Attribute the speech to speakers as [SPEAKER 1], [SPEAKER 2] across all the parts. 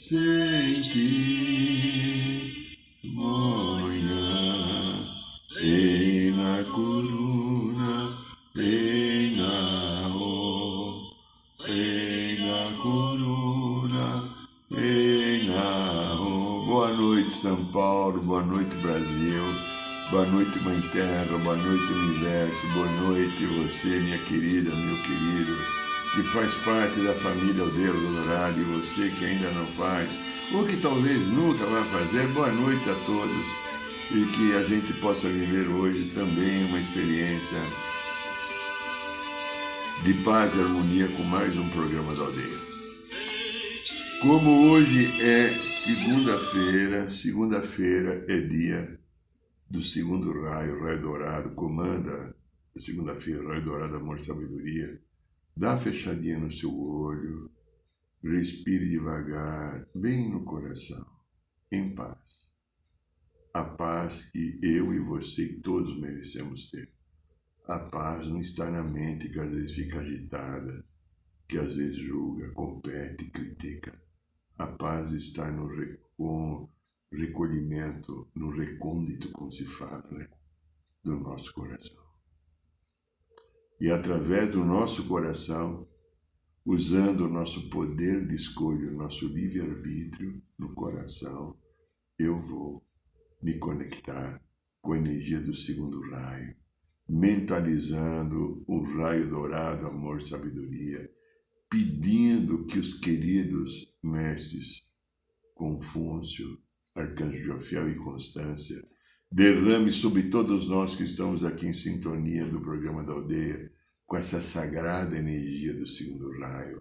[SPEAKER 1] Senti manhã, Ena Coruna, Ena O, Ena Coruna, Ena O. Boa noite, São Paulo, boa noite, Brasil, boa noite, Mãe Terra, boa noite, Universo, boa noite, você, minha querida, meu querido, que faz parte da família Aldeia Dourado, e você que ainda não faz, ou que talvez nunca vai fazer, boa noite a todos, e que a gente possa viver hoje também uma experiência de paz e harmonia com mais um programa da Aldeia. Como hoje é segunda-feira é dia do segundo raio, raio dourado, comanda a segunda-feira, raio dourado, amor, sabedoria. Dá uma fechadinha no seu olho, respire devagar, bem no coração, em paz. A paz que eu e você e todos merecemos ter. A paz não está na mente que às vezes fica agitada, que às vezes julga, compete, critica. A paz está no recolhimento, no recôndito, como se fala, né? Do nosso coração. E através do nosso coração, usando o nosso poder de escolha, o nosso livre-arbítrio no coração, eu vou me conectar com a energia do segundo raio, mentalizando o raio dourado, amor, sabedoria, pedindo que os queridos mestres Confúcio, Arcanjo Jofiel e Constância derrame sobre todos nós que estamos aqui em sintonia do programa da Aldeia, com essa sagrada energia do segundo raio,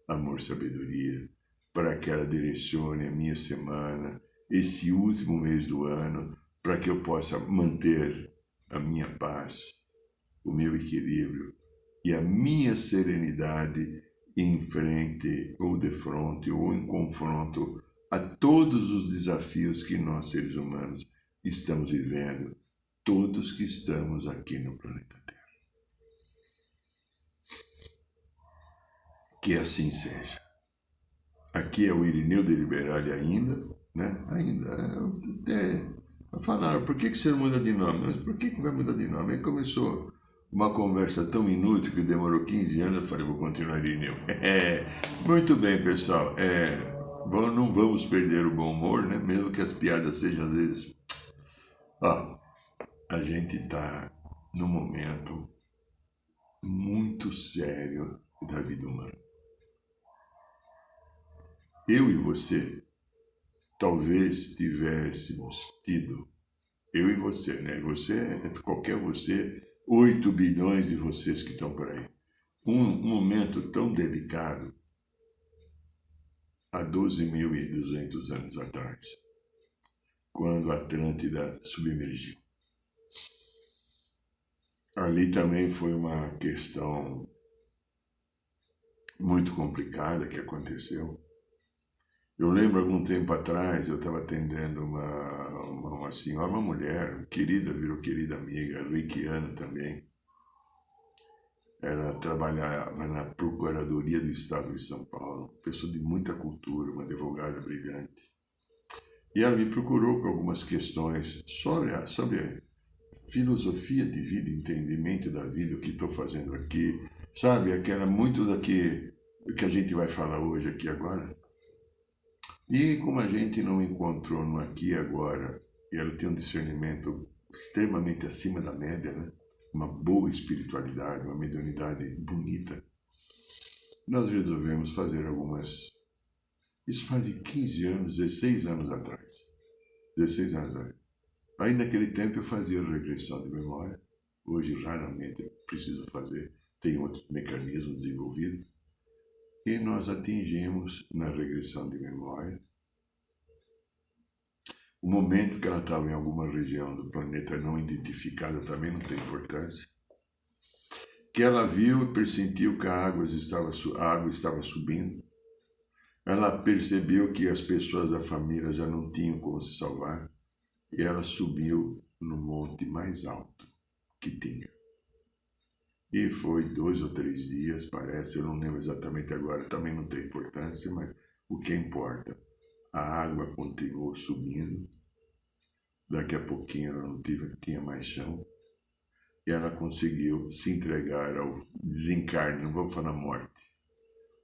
[SPEAKER 1] amor, sabedoria, para que ela direcione a minha semana, esse último mês do ano, para que eu possa manter a minha paz, o meu equilíbrio e a minha serenidade em frente ou de frente ou em confronto a todos os desafios que nós, seres humanos, estamos vivendo, todos que estamos aqui no planeta Terra. Que assim seja. Aqui é o Irineu de Liberale ainda, né? Falaram, por que você muda de nome? Mas por que vai mudar de nome? Aí começou uma conversa tão inútil que demorou 15 anos, eu falei, vou continuar Irineu. Muito bem, pessoal. Não vamos perder o bom humor, né? Mesmo que as piadas sejam às vezes... a gente está num momento muito sério da vida humana. Eu e você, talvez tivéssemos tido, eu e você, né? Você, qualquer você, 8 bilhões de vocês que estão por aí. Um momento tão delicado há 12.200 anos atrás, quando a Atlântida submergiu. Ali também foi uma questão muito complicada que aconteceu. Eu lembro algum tempo atrás, eu estava atendendo uma senhora, uma mulher, querida, virou querida amiga, reikiana também. Ela trabalhava na Procuradoria do Estado de São Paulo, pessoa de muita cultura, uma advogada brilhante. E ela me procurou com algumas questões sobre a filosofia de vida, entendimento da vida, o que estou fazendo aqui, sabe? Aquela muito do que a gente vai falar hoje aqui agora. E como a gente não encontrou no aqui e agora, e ela tem um discernimento extremamente acima da média, né? Uma boa espiritualidade, uma mediunidade bonita, nós resolvemos fazer algumas... Isso faz 15 anos, 16 anos atrás. 16 anos atrás. Aí naquele tempo eu fazia regressão de memória. Hoje raramente eu preciso fazer, tem outros mecanismos desenvolvidos. E nós atingimos na regressão de memória o momento que ela estava em alguma região do planeta não identificada, também não tem importância, que ela viu e pressentiu que a água estava subindo. Ela percebeu que as pessoas da família já não tinham como se salvar e ela subiu no monte mais alto que tinha. E foi 2 ou 3 dias, parece, eu não lembro exatamente agora, também não tem importância, mas o que importa A água continuou subindo. Daqui a pouquinho ela não tinha mais chão. E ela conseguiu se entregar ao desencarne, não vamos falar morte,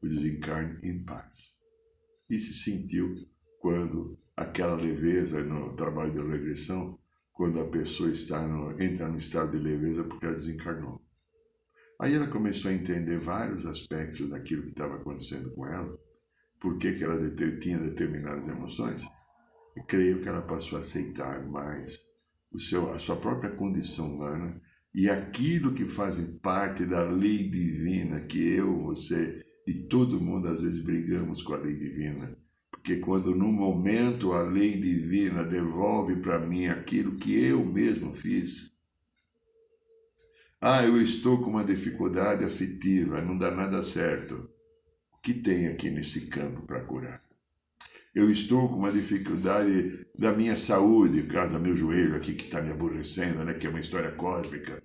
[SPEAKER 1] o desencarne em paz. E se sentiu quando aquela leveza no trabalho de regressão, quando a pessoa entra no estado de leveza porque ela desencarnou. Aí ela começou a entender vários aspectos daquilo que estava acontecendo com ela, por que ela tinha determinadas emoções. E creio que ela passou a aceitar mais a sua própria condição humana e aquilo que fazem parte da lei divina, que eu, você e todo mundo às vezes brigamos com a lei divina. Porque quando no momento a lei divina devolve para mim aquilo que eu mesmo fiz, eu estou com uma dificuldade afetiva, não dá nada certo. O que tem aqui nesse campo para curar? Eu estou com uma dificuldade da minha saúde, por causa do meu joelho aqui que está me aborrecendo, né? Que é uma história cósmica.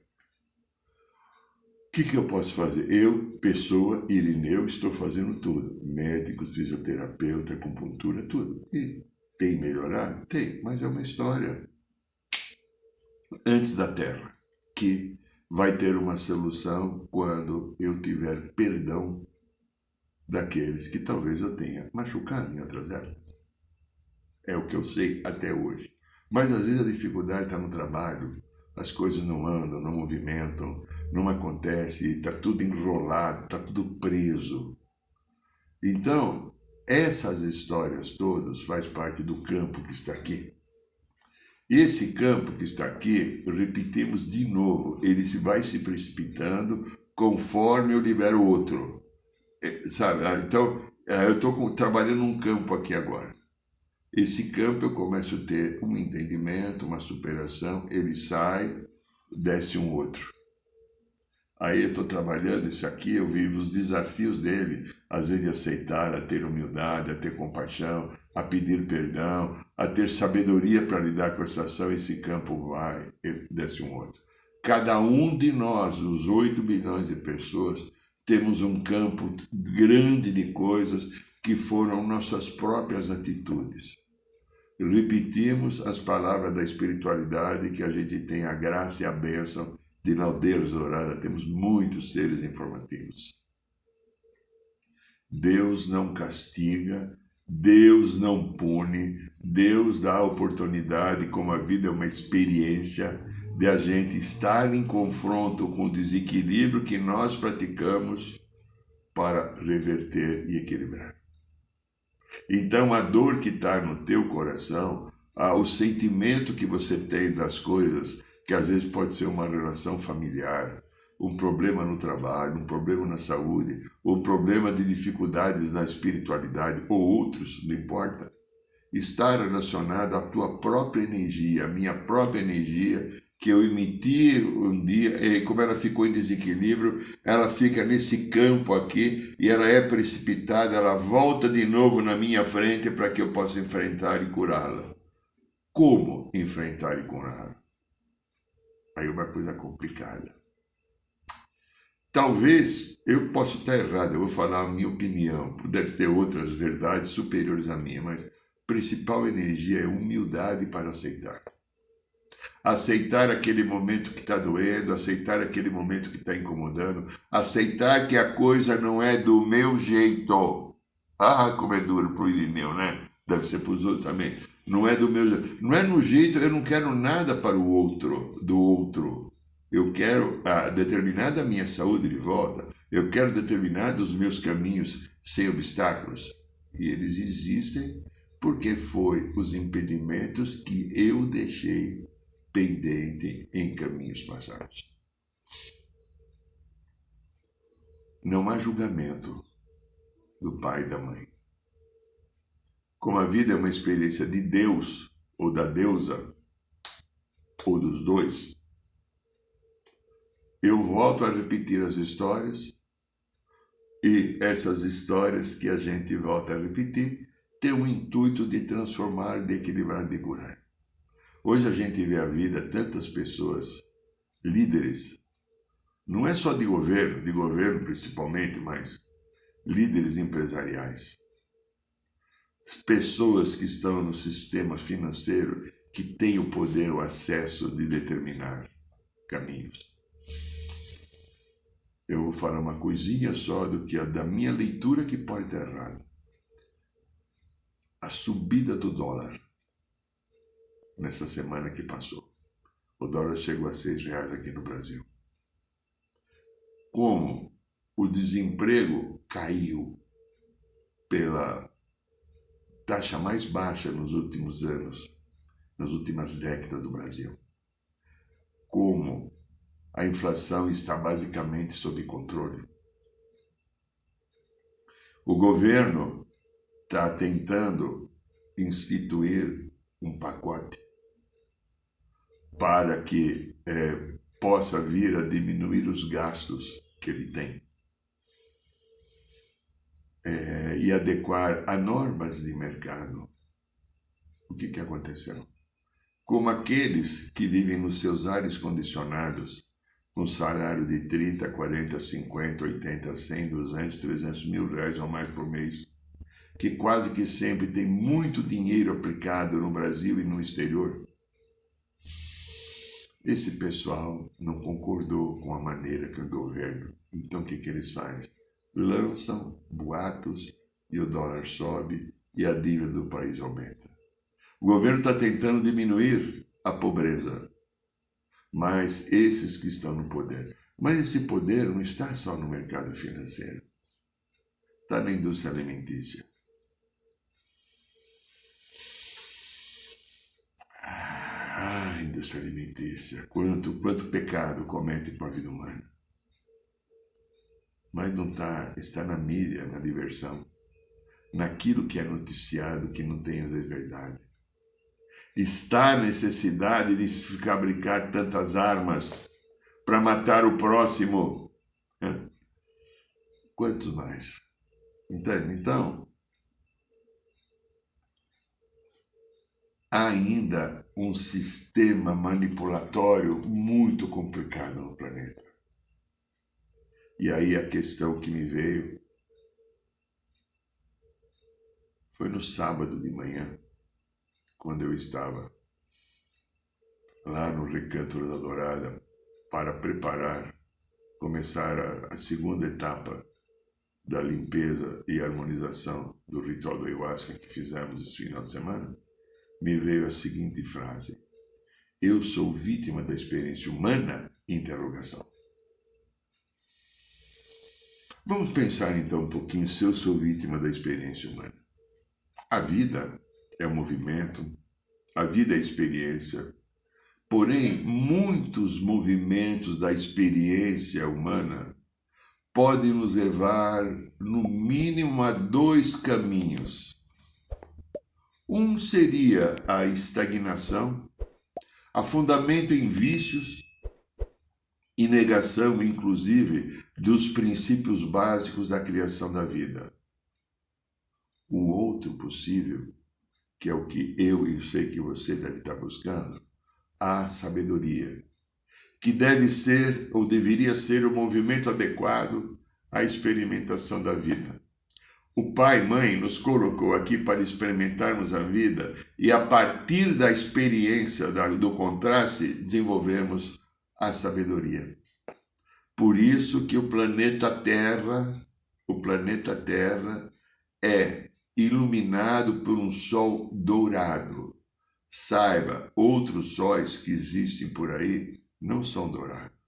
[SPEAKER 1] O que eu posso fazer? Eu, pessoa, Irineu, estou fazendo tudo. Médicos, fisioterapeuta, acupuntura, tudo. E tem melhorado? Tem, mas é uma história antes da Terra, que vai ter uma solução quando eu tiver perdão daqueles que talvez eu tenha machucado em outras épocas. É o que eu sei até hoje. Mas às vezes a dificuldade está no trabalho, as coisas não andam, não movimentam, não acontece, está tudo enrolado, está tudo preso. Então, essas histórias todas fazem parte do campo que está aqui. Esse campo que está aqui, repetimos de novo, ele vai se precipitando conforme eu libero outro. Sabe? Então, eu estou trabalhando num campo aqui agora. Esse campo eu começo a ter um entendimento, uma superação, ele sai, desce um outro. Aí eu estou trabalhando isso aqui, eu vivo os desafios dele, às vezes de aceitar, a ter humildade, a ter compaixão, a pedir perdão, a ter sabedoria para lidar com essa ação, esse campo vai, desce um outro. Cada um de nós, os 8 bilhões de pessoas, temos um campo grande de coisas que foram nossas próprias atitudes. Repetimos as palavras da espiritualidade, que a gente tem a graça e a bênção de na Deus dourada, temos muitos seres informativos. Deus não castiga, Deus não pune, Deus dá a oportunidade, como a vida é uma experiência, de a gente estar em confronto com o desequilíbrio que nós praticamos para reverter e equilibrar. Então, a dor que está no teu coração, o sentimento que você tem das coisas, que às vezes pode ser uma relação familiar, um problema no trabalho, um problema na saúde, um problema de dificuldades na espiritualidade, ou outros, não importa, está relacionado à tua própria energia, à minha própria energia, que eu emiti um dia, e como ela ficou em desequilíbrio, ela fica nesse campo aqui e ela é precipitada, ela volta de novo na minha frente para que eu possa enfrentar e curá-la. Como enfrentar e curá-la? Aí é uma coisa complicada. Talvez, eu possa estar errado, eu vou falar a minha opinião, deve ter outras verdades superiores à minha, mas a principal energia é humildade para aceitar. Aceitar aquele momento que está doendo, aceitar aquele momento que está incomodando, aceitar que a coisa não é do meu jeito. Como é duro para o Irineu, né? Deve ser para os outros também. Não é do meu jeito. Não é no jeito, eu não quero nada para o outro, do outro. Eu quero determinada minha saúde de volta. Eu quero determinados meus caminhos sem obstáculos. E eles existem porque foi os impedimentos que eu deixei pendente em caminhos passados. Não há julgamento do pai e da mãe. Como a vida é uma experiência de Deus, ou da deusa, ou dos dois, eu volto a repetir as histórias, e essas histórias que a gente volta a repetir têm o intuito de transformar, de equilibrar, de curar. Hoje a gente vê a vida, tantas pessoas, líderes, não é só de governo principalmente, mas líderes empresariais. pessoas que estão no sistema financeiro que têm o poder, o acesso de determinar caminhos. Eu vou falar uma coisinha só do que da minha leitura que pode estar errada. A subida do dólar nessa semana que passou. O dólar chegou a R$6 aqui no Brasil. Como o desemprego caiu pela taxa mais baixa nos últimos anos, nas últimas décadas do Brasil. Como a inflação está basicamente sob controle. O governo está tentando instituir um pacote para que possa vir a diminuir os gastos que ele tem e adequar a normas de mercado. O que aconteceu? Como aqueles que vivem nos seus ares condicionados, com salário de 30, 40, 50, 80, 100, 200, 300 mil reais ou mais por mês, que quase que sempre tem muito dinheiro aplicado no Brasil e no exterior. Esse pessoal não concordou com a maneira que o governo. Então o que eles fazem? Lançam boatos e o dólar sobe e a dívida do país aumenta. O governo está tentando diminuir a pobreza, mas esses que estão no poder. Mas esse poder não está só no mercado financeiro, está na indústria alimentícia. Indústria alimentícia, quanto pecado comete com a vida humana. Mas não está na mídia, na diversão, naquilo que é noticiado que não tem a verdade. Está a necessidade de fabricar tantas armas para matar o próximo. Quantos mais? Entende? Então, há ainda um sistema manipulatório muito complicado no planeta. E aí a questão que me veio foi no sábado de manhã, quando eu estava lá no Recanto da Dourada para começar a segunda etapa da limpeza e harmonização do ritual do Ayahuasca que fizemos esse final de semana, me veio a seguinte frase: eu sou vítima da experiência humana? Interrogação. Vamos pensar então um pouquinho se eu sou vítima da experiência humana. A vida é um movimento, a vida é experiência, porém muitos movimentos da experiência humana podem nos levar no mínimo a dois caminhos. Um seria a estagnação, afundamento em vícios e negação, inclusive, dos princípios básicos da criação da vida. O outro possível, que é o que eu sei que você deve estar buscando, a sabedoria, que deve ser ou deveria ser o movimento adequado à experimentação da vida. O pai e mãe nos colocou aqui para experimentarmos a vida e a partir da experiência do contraste desenvolvermos a sabedoria. Por isso que o planeta Terra é iluminado por um sol dourado. Saiba, outros sóis que existem por aí não são dourados.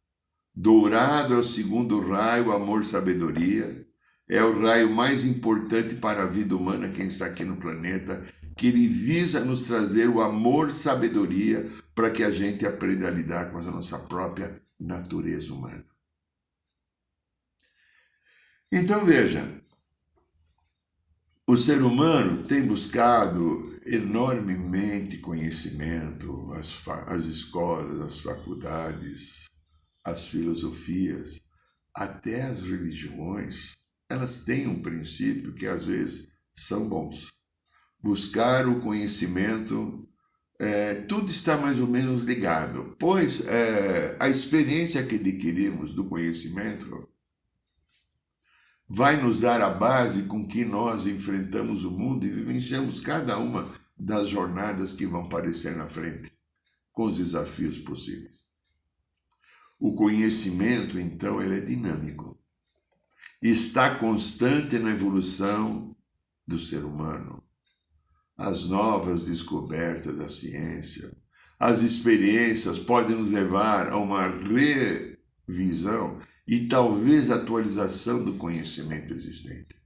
[SPEAKER 1] Dourado é o segundo raio, amor, sabedoria. É o raio mais importante para a vida humana, quem está aqui no planeta, que ele visa nos trazer o amor, sabedoria, para que a gente aprenda a lidar com a nossa própria natureza humana. Então veja, o ser humano tem buscado enormemente conhecimento, as escolas, as faculdades, as filosofias, até as religiões. Elas têm um princípio que às vezes são bons. Buscar o conhecimento, tudo está mais ou menos ligado, pois a experiência que adquirimos do conhecimento vai nos dar a base com que nós enfrentamos o mundo e vivenciamos cada uma das jornadas que vão aparecer na frente, com os desafios possíveis. O conhecimento, então, ele é dinâmico. Está constante na evolução do ser humano. As novas descobertas da ciência, as experiências podem nos levar a uma revisão e talvez atualização do conhecimento existente.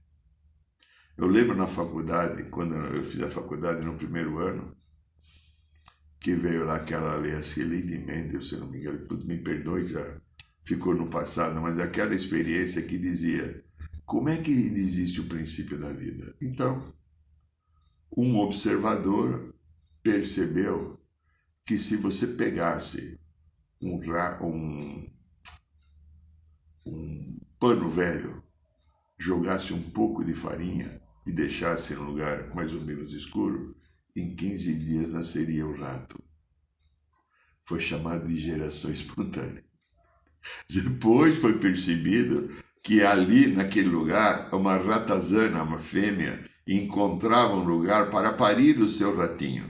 [SPEAKER 1] Eu lembro na faculdade, quando eu fiz a faculdade no primeiro ano, que veio lá aquela lei, acho que lei de Mendel, se eu não me engano, me perdoe, já ficou no passado, mas aquela experiência que dizia como é que existe o princípio da vida. Então, um observador percebeu que se você pegasse um pano velho, jogasse um pouco de farinha e deixasse em um lugar mais ou menos escuro, em 15 dias nasceria o rato. Foi chamado de geração espontânea. Depois foi percebido que ali, naquele lugar, uma ratazana, uma fêmea, encontrava um lugar para parir o seu ratinho.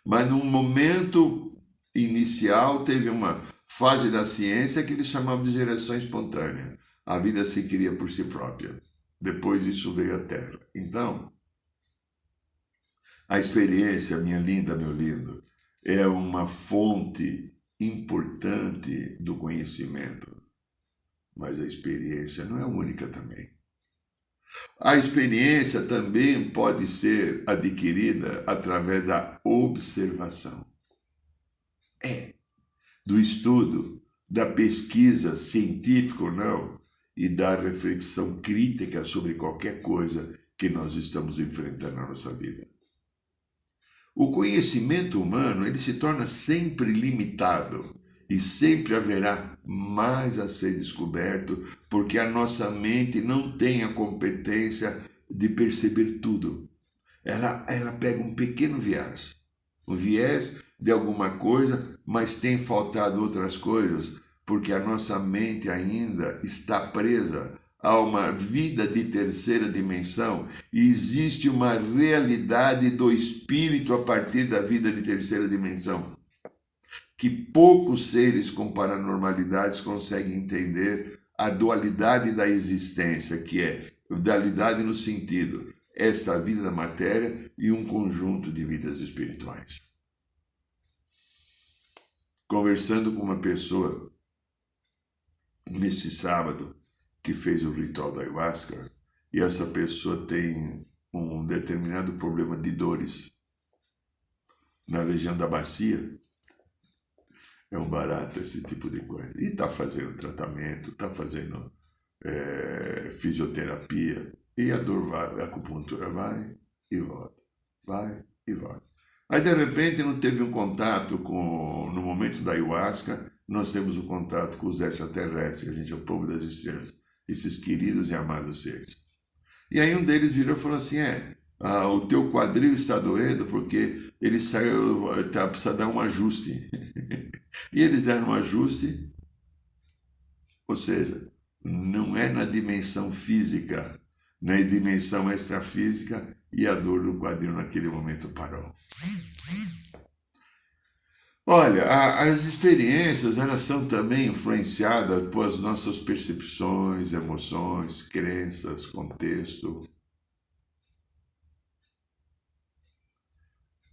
[SPEAKER 1] Mas num momento inicial teve uma fase da ciência que eles chamavam de geração espontânea. A vida se cria por si própria. Depois isso veio à Terra. Então, a experiência, minha linda, meu lindo, é uma fonte importante do conhecimento. Mas a experiência não é única também. A experiência também pode ser adquirida através da observação. Do estudo, da pesquisa científica ou não, e da reflexão crítica sobre qualquer coisa que nós estamos enfrentando na nossa vida. O conhecimento humano, ele se torna sempre limitado e sempre haverá mais a ser descoberto, porque a nossa mente não tem a competência de perceber tudo. Ela pega um pequeno viés, um viés de alguma coisa, mas tem faltado outras coisas, porque a nossa mente ainda está presa a uma vida de terceira dimensão e existe uma realidade do espírito a partir da vida de terceira dimensão, que poucos seres com paranormalidades conseguem entender a dualidade da existência, que é dualidade no sentido, esta vida da matéria e um conjunto de vidas espirituais. Conversando com uma pessoa nesse sábado que fez o ritual da ayahuasca, e essa pessoa tem um determinado problema de dores na região da bacia. É um barato esse tipo de coisa. E está fazendo tratamento, está fazendo fisioterapia, e a dor vai, a acupuntura vai e volta, vai e volta. Aí de repente não teve um contato no momento da ayahuasca, nós temos um contato com os extraterrestres, que a gente é o povo das estrelas, esses queridos e amados seres. E aí um deles virou e falou assim, o teu quadril está doendo porque ele saiu, precisa dar um ajuste. E eles deram um ajuste, ou seja, não é na dimensão física, na dimensão extrafísica, e a dor do quadril naquele momento parou. Olha, as experiências, elas são também influenciadas pelas nossas percepções, emoções, crenças, contexto.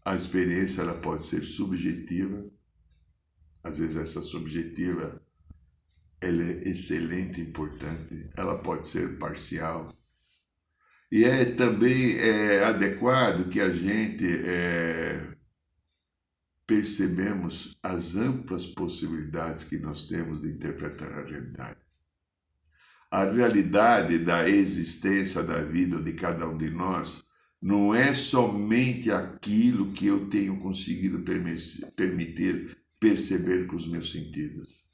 [SPEAKER 1] A experiência, ela pode ser subjetiva. Às vezes essa subjetiva, ela é excelente, importante. Ela pode ser parcial. E também adequado que a gente percebemos as amplas possibilidades que nós temos de interpretar a realidade. A realidade da existência da vida de cada um de nós não é somente aquilo que eu tenho conseguido perceber com os meus sentidos.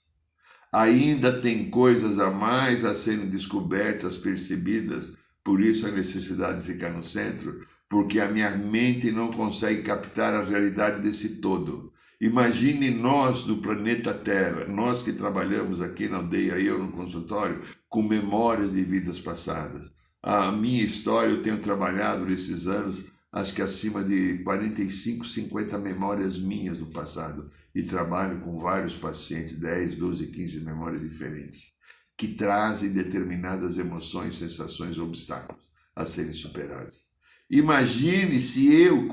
[SPEAKER 1] Ainda tem coisas a mais a serem descobertas, percebidas, por isso a necessidade de ficar no centro, porque a minha mente não consegue captar a realidade desse todo. Imagine nós do planeta Terra, nós que trabalhamos aqui na aldeia, eu no consultório, com memórias de vidas passadas. A minha história, eu tenho trabalhado nesses anos, acho que acima de 45, 50 memórias minhas do passado. E trabalho com vários pacientes, 10, 12, 15 memórias diferentes, que trazem determinadas emoções, sensações, obstáculos a serem superados. Imagine se eu,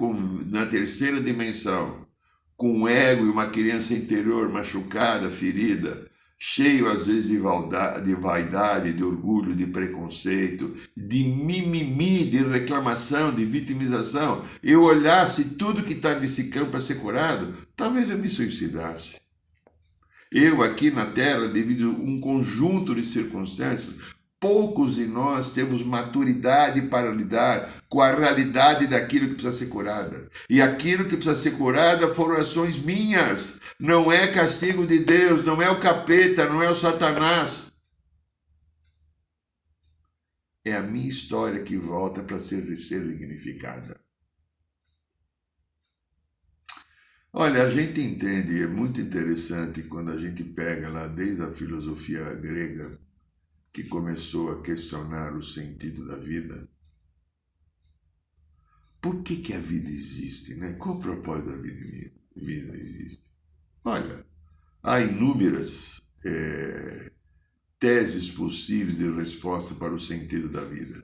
[SPEAKER 1] na terceira dimensão, com um ego e uma criança interior machucada, ferida, cheio às vezes de vaidade, de orgulho, de preconceito, de mimimi, de reclamação, de vitimização, eu olhasse tudo que está nesse campo a ser curado, talvez eu me suicidasse. Eu aqui na Terra, devido a um conjunto de circunstâncias, poucos de nós temos maturidade para lidar com a realidade daquilo que precisa ser curada. E aquilo que precisa ser curada foram ações minhas. Não é castigo de Deus, não é o capeta, não é o Satanás. É a minha história que volta para ser dignificada. Olha, a gente entende, é muito interessante quando a gente pega lá desde a filosofia grega, que começou a questionar o sentido da vida. Por que a vida existe, né? Qual o propósito da vida existe? Olha, há inúmeras teses possíveis de resposta para o sentido da vida.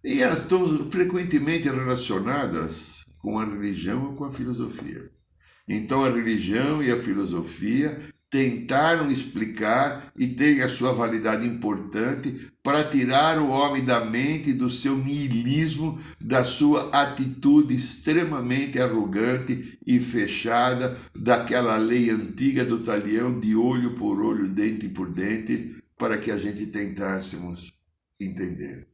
[SPEAKER 1] E elas estão frequentemente relacionadas com a religião ou com a filosofia. Então a religião e a filosofia tentaram explicar e têm a sua validade importante para tirar o homem da mente, do seu niilismo, da sua atitude extremamente arrogante e fechada, daquela lei antiga do talião de olho por olho, dente por dente, para que a gente tentássemos entender.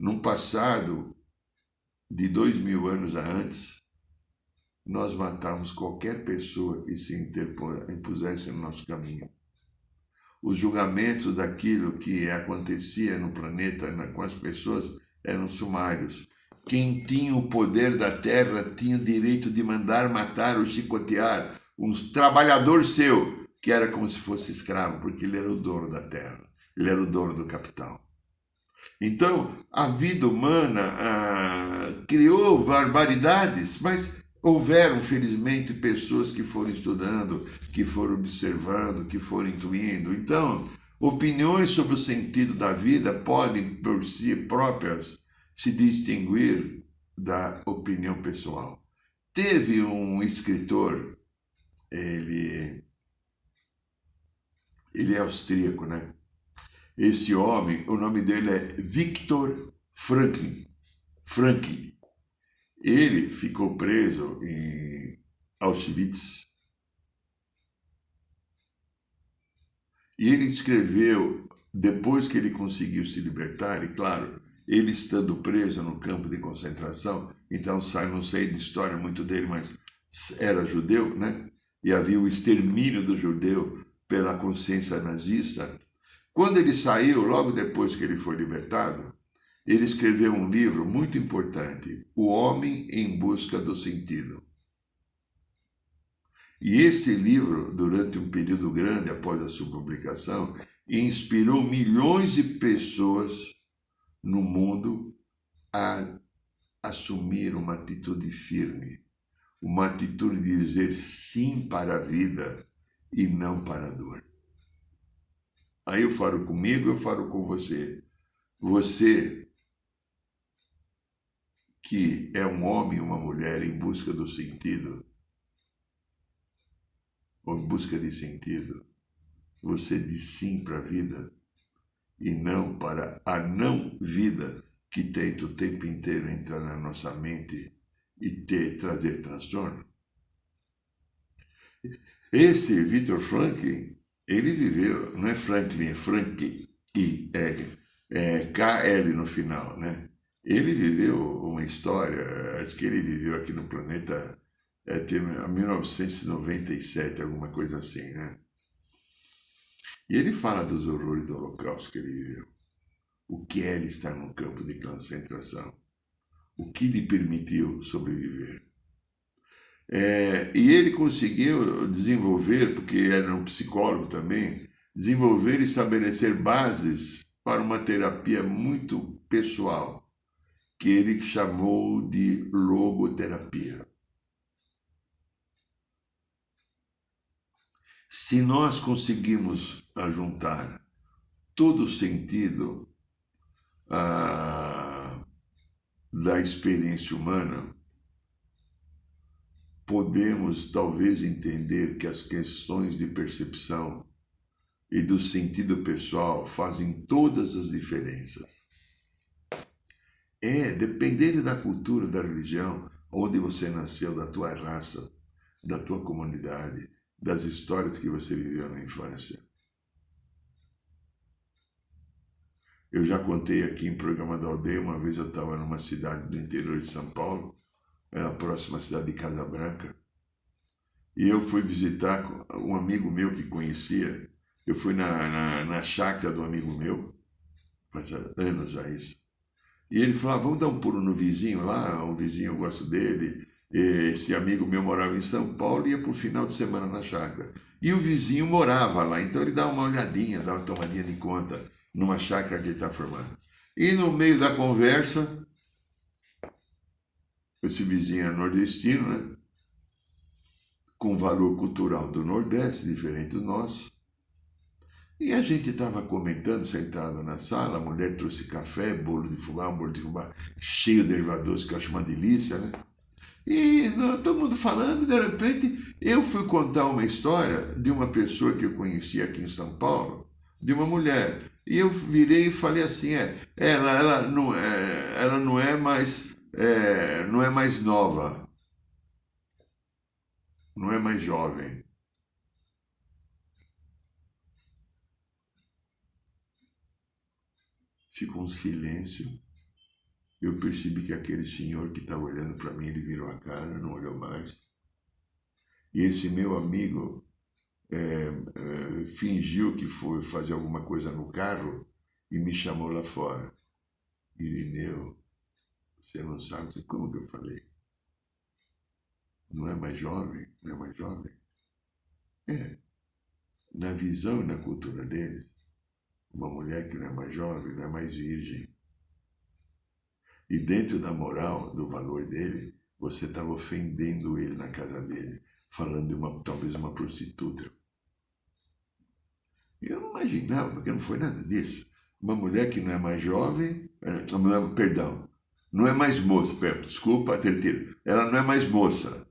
[SPEAKER 1] Num passado de 2000 anos antes, nós matamos qualquer pessoa que se impusesse no nosso caminho. Os julgamentos daquilo que acontecia no planeta com as pessoas eram sumários. Quem tinha o poder da terra tinha o direito de mandar matar ou chicotear um trabalhador seu, que era como se fosse escravo, porque ele era o dono da terra, ele era o dono do capital. Então, a vida humana criou barbaridades, mas houveram, felizmente, pessoas que foram estudando, que foram observando, que foram intuindo. Então, opiniões sobre o sentido da vida podem, por si próprias, se distinguir da opinião pessoal. Teve um escritor, ele é austríaco, né? Esse homem, o nome dele é Viktor Frankl. Ele ficou preso em Auschwitz e ele escreveu, depois que ele conseguiu se libertar, e claro, ele estando preso no campo de concentração, então não sei de história muito dele, mas era judeu, né? E havia o extermínio do judeu pela consciência nazista. Quando ele saiu, logo depois que ele foi libertado, ele escreveu um livro muito importante, O Homem em Busca do Sentido. E esse livro, durante um período grande após a sua publicação, inspirou milhões de pessoas no mundo a assumir uma atitude firme, uma atitude de dizer sim para a vida e não para a dor. Aí eu falo comigo, eu falo com você. Você que é um homem ou uma mulher em busca do sentido, ou em busca de sentido, você diz sim para a vida e não para a não vida que tenta o tempo inteiro entrar na nossa mente e trazer transtorno. Esse Viktor Frankl, ele viveu, não é Franklin, é Frankl, é KL no final, né? Ele viveu uma história, acho que ele viveu aqui no planeta até 1997, alguma coisa assim, né? E ele fala dos horrores do Holocausto que ele viveu. O que é ele estar no campo de concentração? O que lhe permitiu sobreviver? E ele conseguiu desenvolver, porque era um psicólogo também, desenvolver e estabelecer bases para uma terapia muito pessoal, que ele chamou de logoterapia. Se nós conseguimos juntar todo o sentido da experiência humana, podemos talvez entender que as questões de percepção e do sentido pessoal fazem todas as diferenças. Dependendo da cultura, da religião, onde você nasceu, da tua raça, da tua comunidade, das histórias que você viveu na infância. Eu já contei aqui em Programa da Aldeia, uma vez eu estava numa cidade do interior de São Paulo, era próxima à cidade de Casa Branca, e eu fui visitar um amigo meu que conhecia. Eu fui na chácara do amigo meu, faz anos já isso. E ele falou, vamos dar um pulo no vizinho lá, um vizinho, eu gosto dele. Esse amigo meu morava em São Paulo e ia para o final de semana na chácara. E o vizinho morava lá, então ele dava uma olhadinha, dava uma tomadinha de conta numa chácara que ele está formando. E no meio da conversa, esse vizinho era nordestino, né? Com valor cultural do Nordeste, diferente do nosso. E a gente estava comentando, sentado na sala, a mulher trouxe café, bolo de fubá, cheio de erva doce, que eu acho uma delícia, né? E todo mundo falando, de repente, eu fui contar uma história de uma pessoa que eu conheci aqui em São Paulo, de uma mulher. E eu virei e falei assim, ela não é mais nova, não é mais jovem. Ficou um silêncio. Eu percebi que aquele senhor que estava olhando para mim, ele virou a cara, não olhou mais. E esse meu amigo fingiu que foi fazer alguma coisa no carro e me chamou lá fora. Irineu, você não sabe como que eu falei? Não é mais jovem? Não é mais jovem? Na visão e na cultura deles, uma mulher que não é mais jovem, não é mais virgem. E dentro da moral, do valor dele, você estava ofendendo ele na casa dele, falando de talvez uma prostituta. E eu não imaginava, porque não foi nada disso. Uma mulher que não é mais jovem, não é mais moça, desculpa, terceiro, ela não é mais moça.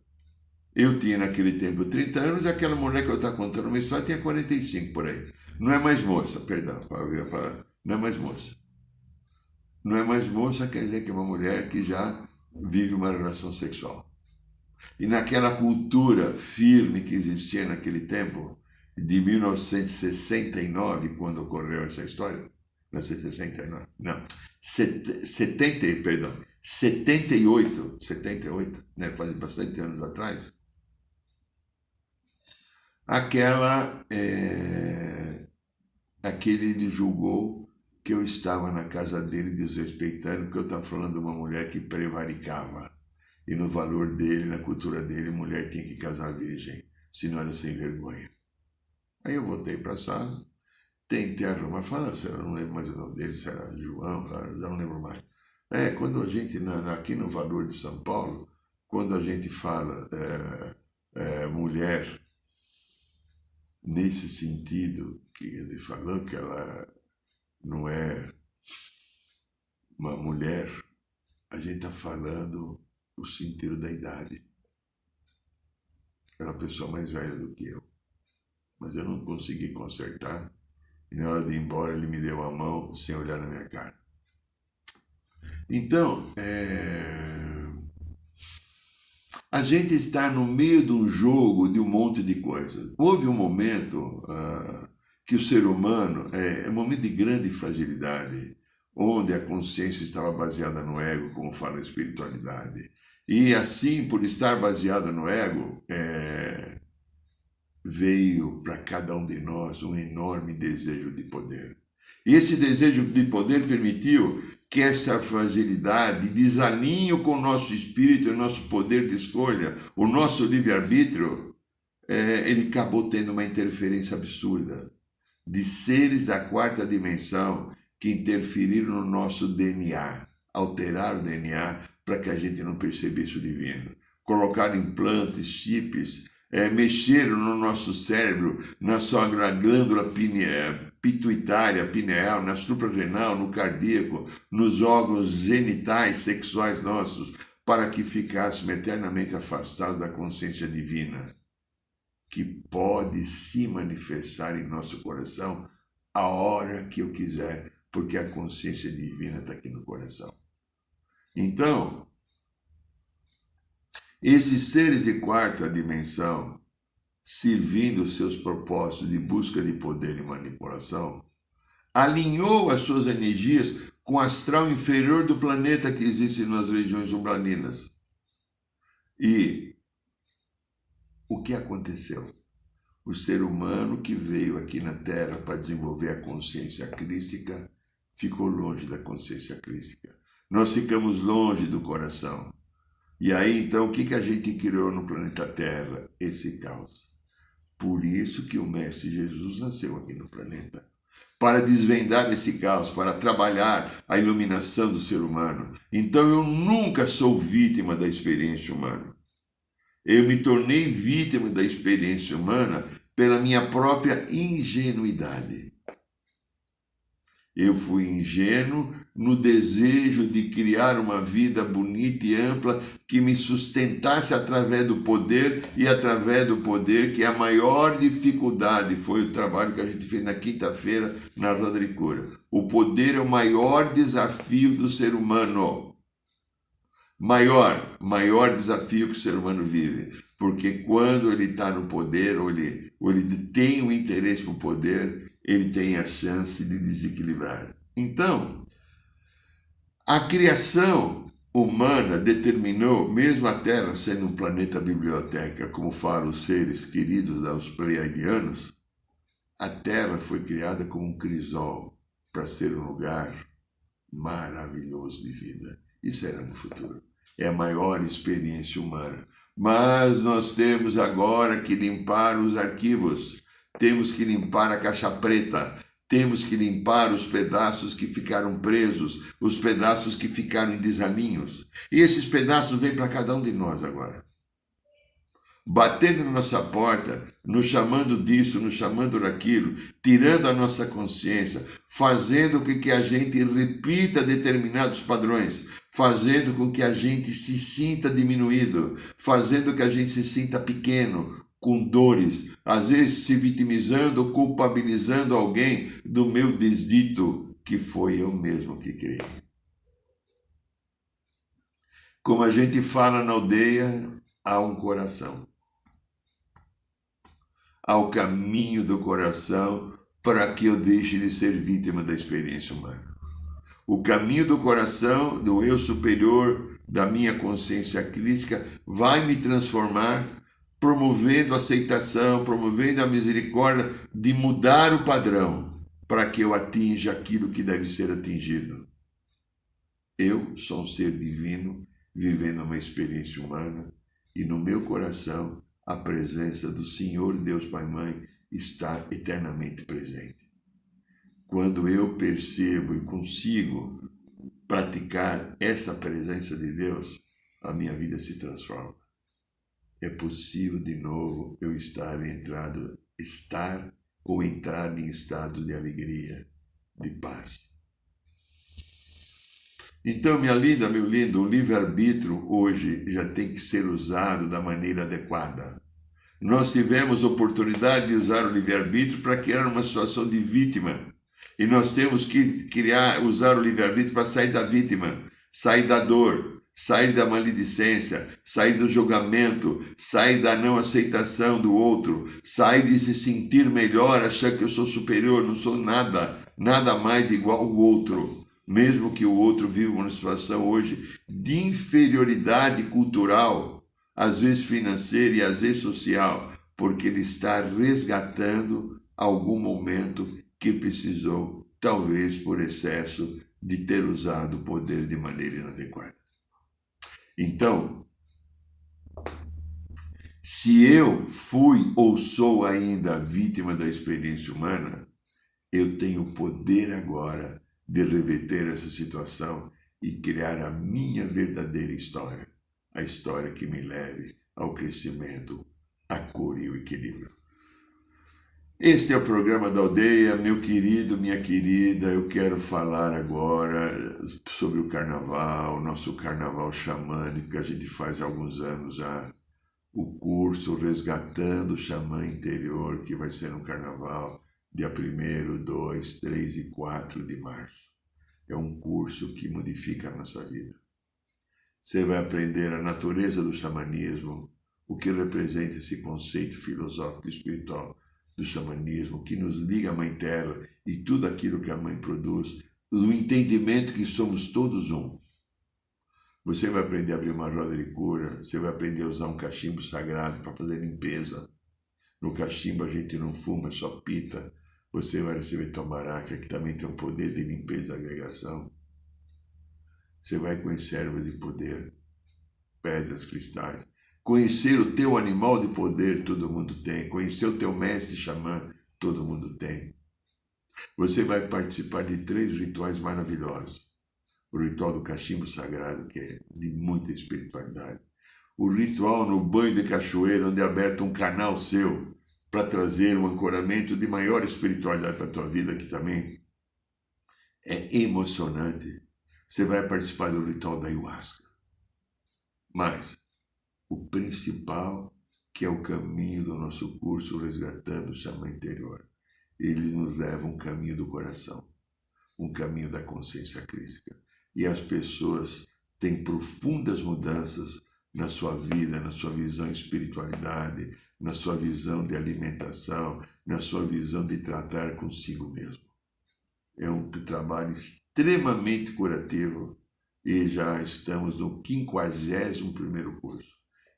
[SPEAKER 1] Eu tinha naquele tempo 30 anos e aquela mulher que eu estava contando uma história tinha 45 por aí. Não é mais moça, não é mais moça. Não é mais moça quer dizer que é uma mulher que já vive uma relação sexual. E naquela cultura firme que existia naquele tempo, de 1969, quando ocorreu essa história, 1969, não, 78, né, faz bastante anos atrás, aquele ele julgou que eu estava na casa dele desrespeitando, porque eu estava falando de uma mulher que prevaricava. E no valor dele, na cultura dele, mulher tinha que casar virgem, senão era sem vergonha. Aí eu voltei para a sala, tentei arrumar, eu não lembro mais o nome dele, se era João, já não lembro mais. Quando a gente, aqui no valor de São Paulo, quando a gente fala mulher, nesse sentido que ele falou, que ela não é uma mulher, a gente está falando o sentido da idade. É uma pessoa mais velha do que eu. Mas eu não consegui consertar. E na hora de ir embora, ele me deu a mão sem olhar na minha cara. Então, a gente está no meio de um jogo de um monte de coisas. Houve um momento que o ser humano é um momento de grande fragilidade, onde a consciência estava baseada no ego, como fala a espiritualidade. E assim, por estar baseada no ego, veio para cada um de nós um enorme desejo de poder. E esse desejo de poder permitiu que essa fragilidade, desalinho com o nosso espírito e o nosso poder de escolha, o nosso livre-arbítrio, ele acabou tendo uma interferência absurda de seres da quarta dimensão que interferiram no nosso DNA, alteraram o DNA para que a gente não percebesse o divino. Colocaram implantes, chips, mexeram no nosso cérebro, na sua glândula pituitária, pineal, na suprarrenal, no cardíaco, nos órgãos genitais, sexuais nossos, para que ficássemos eternamente afastados da consciência divina, que pode se manifestar em nosso coração a hora que eu quiser, porque a consciência divina está aqui no coração. Então, esses seres de quarta dimensão, servindo os seus propósitos de busca de poder e manipulação, alinhou as suas energias com o astral inferior do planeta que existe nas regiões umbralinas. E o que aconteceu? O ser humano que veio aqui na Terra para desenvolver a consciência crística ficou longe da consciência crística. Nós ficamos longe do coração. E aí, então, o que a gente criou no planeta Terra? Esse caos. Por isso que o Mestre Jesus nasceu aqui no planeta. Para desvendar esse caos, para trabalhar a iluminação do ser humano. Então, eu nunca sou vítima da experiência humana. Eu me tornei vítima da experiência humana pela minha própria ingenuidade. Eu fui ingênuo no desejo de criar uma vida bonita e ampla que me sustentasse através do poder, e através do poder que a maior dificuldade foi o trabalho que a gente fez na quinta-feira na Roda de Cura. O poder é o maior desafio do ser humano. Maior desafio que o ser humano vive. Porque quando ele está no poder, ou ele tem o interesse por poder, ele tem a chance de desequilibrar. Então, a criação humana determinou, mesmo a Terra sendo um planeta biblioteca, como falam os seres queridos aos pleiadianos, a Terra foi criada como um crisol para ser um lugar maravilhoso de vida. Isso será no futuro. É a maior experiência humana. Mas nós temos agora que limpar os arquivos. Temos que limpar a caixa preta. Temos que limpar os pedaços que ficaram presos, os pedaços que ficaram em desalinhos. E esses pedaços vêm para cada um de nós agora. Batendo na nossa porta, nos chamando disso, nos chamando daquilo, tirando a nossa consciência, fazendo com que a gente repita determinados padrões, fazendo com que a gente se sinta diminuído, fazendo com que a gente se sinta pequeno, com dores, às vezes se vitimizando, culpabilizando alguém do meu desdito, que foi eu mesmo que criei. Como a gente fala na aldeia, há um coração. Ao caminho do coração para que eu deixe de ser vítima da experiência humana. O caminho do coração, do eu superior, da minha consciência crítica, vai me transformar, promovendo a aceitação, promovendo a misericórdia de mudar o padrão para que eu atinja aquilo que deve ser atingido. Eu sou um ser divino vivendo uma experiência humana e no meu coração a presença do Senhor Deus Pai Mãe está eternamente presente. Quando eu percebo e consigo praticar essa presença de Deus, a minha vida se transforma. É possível de novo eu estar entrar em estado de alegria, de paz. Então, minha linda, meu lindo, o livre-arbítrio hoje já tem que ser usado da maneira adequada. Nós tivemos oportunidade de usar o livre-arbítrio para criar uma situação de vítima. E nós temos que usar o livre-arbítrio para sair da vítima, sair da dor, sair da maledicência, sair do julgamento, sair da não aceitação do outro, sair de se sentir melhor, achar que eu sou superior, não sou nada mais igual ao outro. Mesmo que o outro viva uma situação hoje de inferioridade cultural, às vezes financeira e às vezes social, porque ele está resgatando algum momento que precisou, talvez por excesso de ter usado o poder de maneira inadequada. Então, se eu fui ou sou ainda vítima da experiência humana, eu tenho o poder agora de reverter essa situação e criar a minha verdadeira história, a história que me leve ao crescimento, à cura e ao equilíbrio. Este é o programa da Aldeia, meu querido, minha querida. Eu quero falar agora sobre o carnaval, nosso carnaval xamânico que a gente faz há alguns anos já. O curso Resgatando o Xamã Interior, que vai ser no carnaval, dia 1º, 2, 3 e 4 de março. É um curso que modifica a nossa vida. Você vai aprender a natureza do xamanismo, o que representa esse conceito filosófico e espiritual do xamanismo, que nos liga à Mãe Terra e tudo aquilo que a Mãe produz, o entendimento que somos todos um. Você vai aprender a abrir uma roda de cura, você vai aprender a usar um cachimbo sagrado para fazer limpeza. No cachimbo a gente não fuma, só pita. Você vai receber tomaraca, que também tem um poder de limpeza e agregação. Você vai conhecer ervas de poder, pedras, cristais. Conhecer o teu animal de poder, todo mundo tem. Conhecer o teu mestre xamã, todo mundo tem. Você vai participar de 3 rituais maravilhosos. O ritual do cachimbo sagrado, que é de muita espiritualidade. O ritual no banho de cachoeira, onde é aberto um canal seu para trazer um ancoramento de maior espiritualidade para a tua vida, que também é emocionante. Você vai participar do ritual da ayahuasca. Mas o principal, que é o caminho do nosso curso Resgatando o Xamã Interior, ele nos leva a um caminho do coração, um caminho da consciência crística. E as pessoas têm profundas mudanças na sua vida, na sua visão de espiritualidade, na sua visão de alimentação, na sua visão de tratar consigo mesmo. É um trabalho extremamente curativo e já estamos no 51º curso.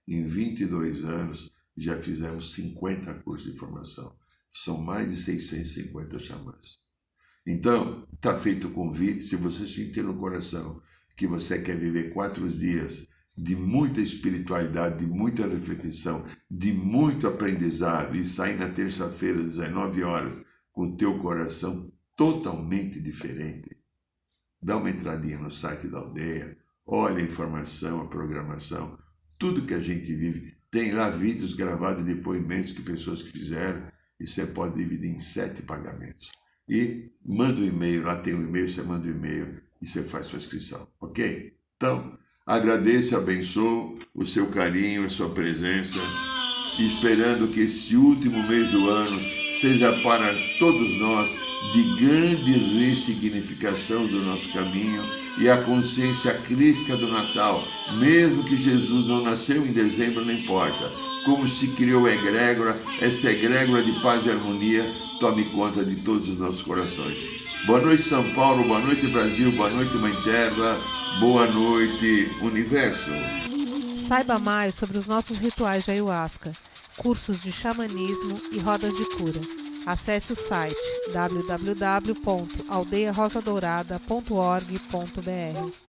[SPEAKER 1] Em 22 anos já fizemos 50 cursos de formação. São mais de 650 xamãs. Então, está feito o convite. Se você sentir no coração que você quer viver 4 dias de muita espiritualidade, de muita reflexão, de muito aprendizado e sair na terça-feira, 19 horas, com o teu coração totalmente diferente, dá uma entradinha no site da Aldeia, olha a informação, a programação, tudo que a gente vive. Tem lá vídeos gravados, depoimentos que pessoas fizeram, e você pode dividir em 7 pagamentos. E manda um e-mail, lá tem um e-mail, você manda um e-mail e você faz sua inscrição, ok? Então, agradeço e abençoo o seu carinho, a sua presença, esperando que esse último mês do ano seja para todos nós de grande ressignificação do nosso caminho e a consciência crística do Natal, mesmo que Jesus não nasceu em dezembro, não importa. Como se criou a egrégora, essa egrégora de paz e harmonia tome conta de todos os nossos corações. Boa noite, São Paulo, boa noite, Brasil, boa noite, Mãe Terra, boa noite, Universo.
[SPEAKER 2] Saiba mais sobre os nossos rituais de ayahuasca, cursos de xamanismo e rodas de cura. Acesse o site www.aldeiarosadourada.org.br.